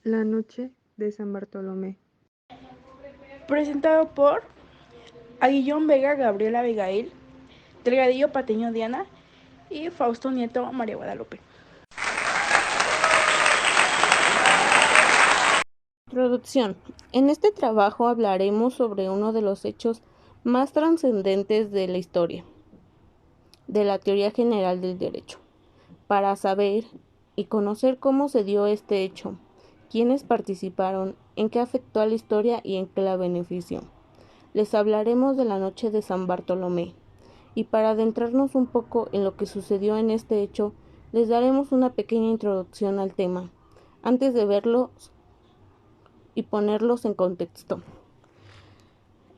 La noche de San Bartolomé. Presentado por Aguillón Vega Gabriela Abigail, Delgadillo Patiño Diana y Fausto Nieto María Guadalupe. Introducción. En este trabajo hablaremos sobre uno de los hechos más trascendentes de la historia, de la teoría general del derecho. Para saber y conocer cómo se dio este hecho, quiénes participaron, en qué afectó a la historia y en qué la benefició. Les hablaremos de la noche de San Bartolomé, y para adentrarnos un poco en lo que sucedió en este hecho, les daremos una pequeña introducción al tema, antes de verlos y ponerlos en contexto.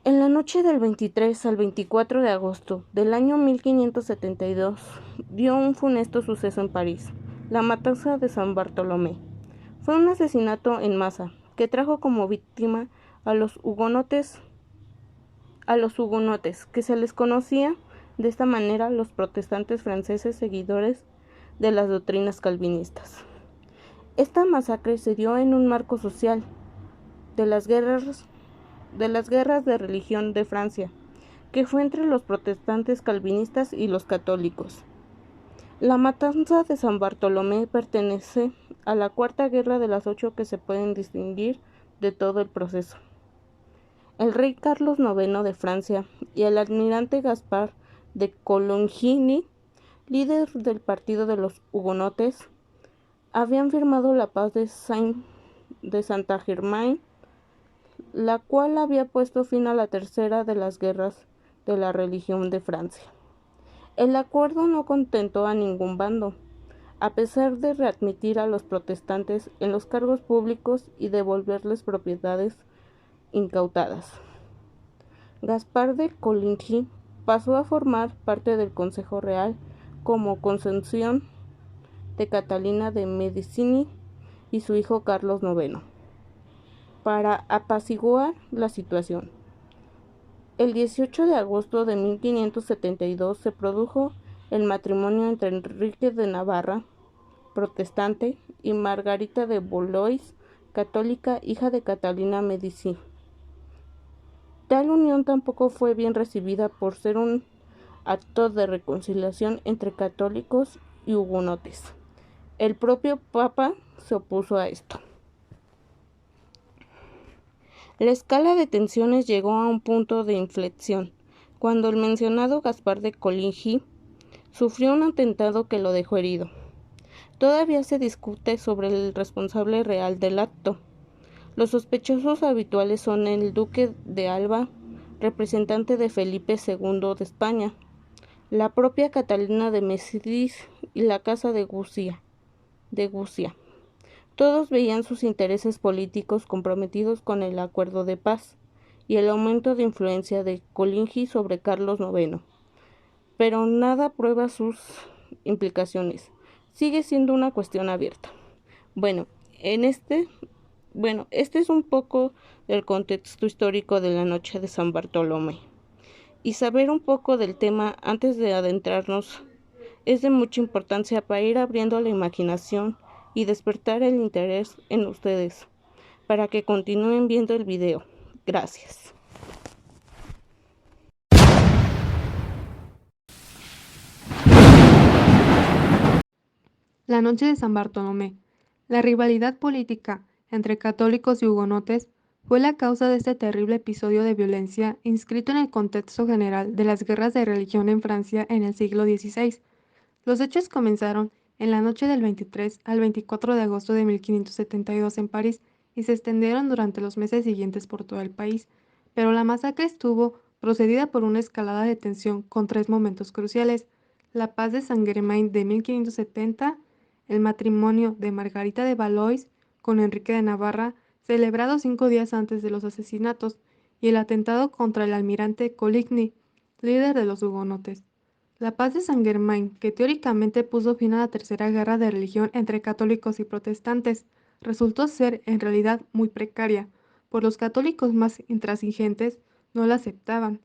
En la noche del 23 al 24 de agosto del año 1572 dio un funesto suceso en París, la matanza de San Bartolomé. Fue un asesinato en masa que trajo como víctima a los hugonotes, que se les conocía de esta manera los protestantes franceses seguidores de las doctrinas calvinistas. Esta masacre se dio en un marco social de las guerras de religión de Francia, que fue entre los protestantes calvinistas y los católicos. La matanza de San Bartolomé pertenece a la cuarta guerra de las 8 que se pueden distinguir de todo el proceso. El rey Carlos IX de Francia y el almirante Gaspar de Coligny, líder del partido de los hugonotes, habían firmado la paz de Saint-Germain, la cual había puesto fin a la tercera de las guerras de la religión de Francia. El acuerdo no contentó a ningún bando, a pesar de readmitir a los protestantes en los cargos públicos y devolverles propiedades incautadas. Gaspar de Coligny pasó a formar parte del Consejo Real como concesión de Catalina de Medici y su hijo Carlos IX, para apaciguar la situación. El 18 de agosto de 1572 se produjo el matrimonio entre Enrique de Navarra, protestante, y Margarita de Valois, católica, hija de Catalina Medici. Tal unión tampoco fue bien recibida por ser un acto de reconciliación entre católicos y hugonotes. El propio Papa se opuso a esto. La escala de tensiones llegó a un punto de inflexión cuando el mencionado Gaspar de Coligny sufrió un atentado que lo dejó herido. Todavía se discute sobre el responsable real del acto. Los sospechosos habituales son el duque de Alba, representante de Felipe II de España, la propia Catalina de Medici y la casa de Gucia. Todos veían sus intereses políticos comprometidos con el acuerdo de paz y el aumento de influencia de Coligny sobre Carlos IX, pero nada prueba sus implicaciones. Sigue siendo una cuestión abierta. Este es un poco del contexto histórico de la noche de San Bartolomé. Y saber un poco del tema antes de adentrarnos es de mucha importancia para ir abriendo la imaginación y despertar el interés en ustedes, para que continúen viendo el video. Gracias. La noche de San Bartolomé. La rivalidad política entre católicos y hugonotes fue la causa de este terrible episodio de violencia inscrito en el contexto general de las guerras de religión en Francia en el siglo XVI. Los hechos comenzaron en la noche del 23 al 24 de agosto de 1572 en París y se extendieron durante los meses siguientes por todo el país, pero la masacre estuvo procedida por una escalada de tensión con tres momentos cruciales: la paz de Saint-Germain de 1570, el matrimonio de Margarita de Valois con Enrique de Navarra, celebrado 5 días antes de los asesinatos, y el atentado contra el almirante Coligny, líder de los hugonotes. La paz de Saint-Germain, que teóricamente puso fin a la tercera guerra de religión entre católicos y protestantes, resultó ser en realidad muy precaria, pues los católicos más intransigentes no la aceptaban.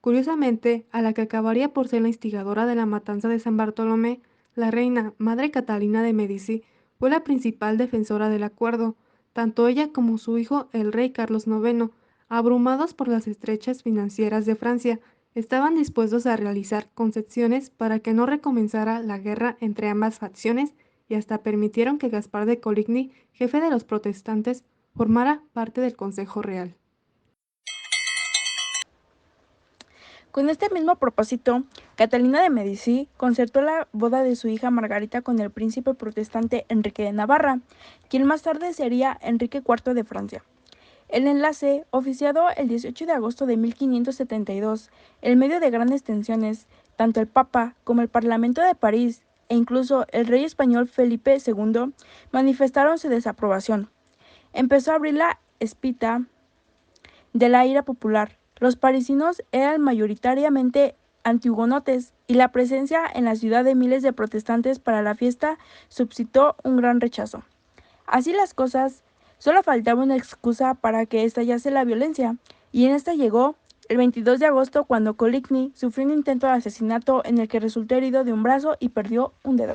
Curiosamente, a la que acabaría por ser la instigadora de la matanza de San Bartolomé, la reina, Madre Catalina de Medici, fue la principal defensora del acuerdo, Tanto ella como su hijo, el rey Carlos IX, abrumados por las estrechas financieras de Francia, estaban dispuestos a realizar concesiones para que no recomenzara la guerra entre ambas facciones y hasta permitieron que Gaspar de Coligny, jefe de los protestantes, formara parte del Consejo Real. Con este mismo propósito, Catalina de Medici concertó la boda de su hija Margarita con el príncipe protestante Enrique de Navarra, quien más tarde sería Enrique IV de Francia. El enlace, oficiado el 18 de agosto de 1572, en medio de grandes tensiones, tanto el Papa como el Parlamento de París e incluso el rey español Felipe II manifestaron su desaprobación. Empezó a abrir la espita de la ira popular. Los parisinos eran mayoritariamente antihugonotes y la presencia en la ciudad de miles de protestantes para la fiesta suscitó un gran rechazo. Así las cosas, solo faltaba una excusa para que estallase la violencia, y en esta llegó el 22 de agosto cuando Coligny sufrió un intento de asesinato en el que resultó herido de un brazo y perdió un dedo.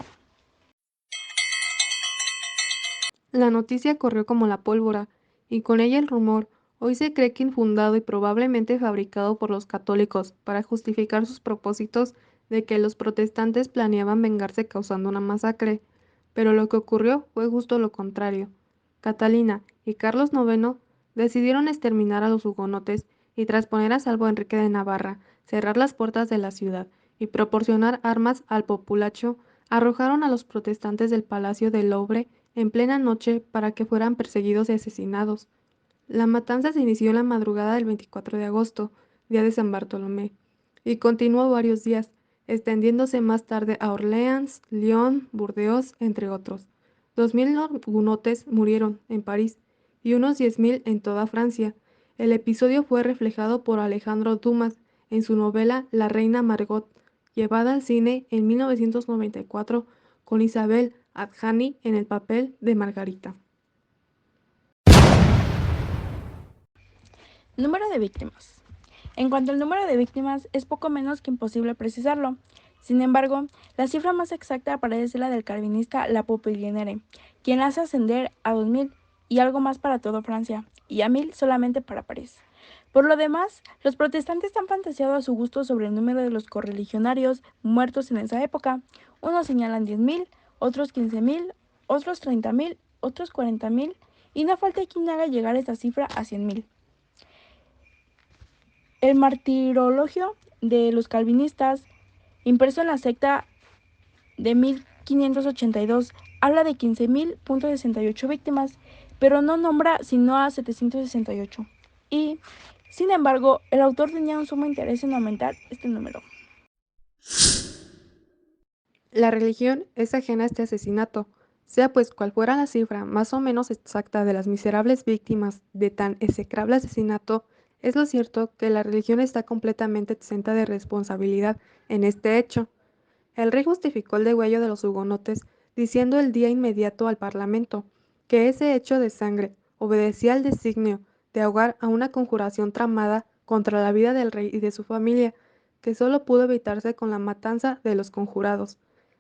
La noticia corrió como la pólvora, y con ella el rumor, hoy se cree que infundado y probablemente fabricado por los católicos para justificar sus propósitos de que los protestantes planeaban vengarse causando una masacre. Pero lo que ocurrió fue justo lo contrario. Catalina y Carlos IX decidieron exterminar a los hugonotes y tras poner a salvo a Enrique de Navarra, cerrar las puertas de la ciudad y proporcionar armas al populacho, arrojaron a los protestantes del Palacio del Louvre en plena noche para que fueran perseguidos y asesinados. La matanza se inició en la madrugada del 24 de agosto, día de San Bartolomé, y continuó varios días, extendiéndose más tarde a Orleans, Lyon, Burdeos, entre otros. 2000 hugonotes murieron en París y unos 10.000 en toda Francia. El episodio fue reflejado por Alejandro Dumas en su novela La reina Margot, llevada al cine en 1994 con Isabelle Adjani en el papel de Margarita. Número de víctimas. En cuanto al número de víctimas, es poco menos que imposible precisarlo. Sin embargo, la cifra más exacta parece ser la del calvinista La Popeliniere, quien hace ascender a 2000 y algo más para toda Francia, y a 1000 solamente para París. Por lo demás, los protestantes han fantaseado a su gusto sobre el número de los correligionarios muertos en esa época. Unos señalan 10.000, otros 15.000, otros 30.000, otros 40.000, y no falta quien haga llegar esta cifra a 100.000. El martirologio de los calvinistas, impreso en la secta de 1582, habla de 15.068 víctimas, pero no nombra sino a 768. Y, sin embargo, el autor tenía un sumo interés en aumentar este número. La religión es ajena a este asesinato, sea pues cual fuera la cifra más o menos exacta de las miserables víctimas de tan execrable asesinato, es lo cierto que la religión está completamente exenta de responsabilidad en este hecho. El rey justificó el degüello de los hugonotes diciendo el día inmediato al Parlamento que ese hecho de sangre obedecía al designio de ahogar a una conjuración tramada contra la vida del rey y de su familia, que solo pudo evitarse con la matanza de los conjurados.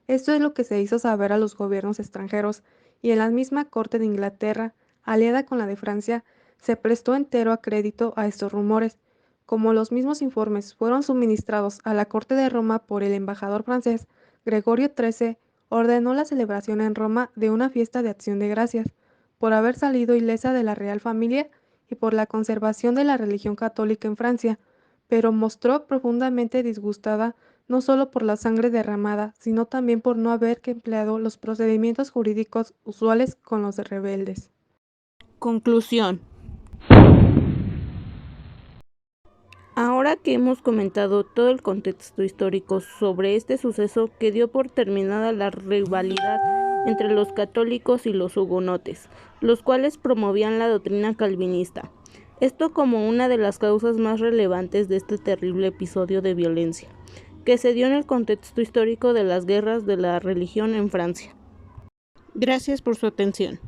Esto es lo que se hizo saber a los gobiernos extranjeros, y en la misma corte de Inglaterra, aliada con la de Francia, se prestó entero a crédito a estos rumores. Como los mismos informes fueron suministrados a la corte de Roma por el embajador francés, Gregorio XIII ordenó la celebración en Roma de una fiesta de acción de gracias, por haber salido ilesa de la real familia y por la conservación de la religión católica en Francia, pero mostró profundamente disgustada no solo por la sangre derramada, sino también por no haber empleado los procedimientos jurídicos usuales con los rebeldes. Conclusión. Ahora que hemos comentado todo el contexto histórico sobre este suceso que dio por terminada la rivalidad entre los católicos y los hugonotes, los cuales promovían la doctrina calvinista, esto como una de las causas más relevantes de este terrible episodio de violencia, que se dio en el contexto histórico de las guerras de la religión en Francia. Gracias por su atención.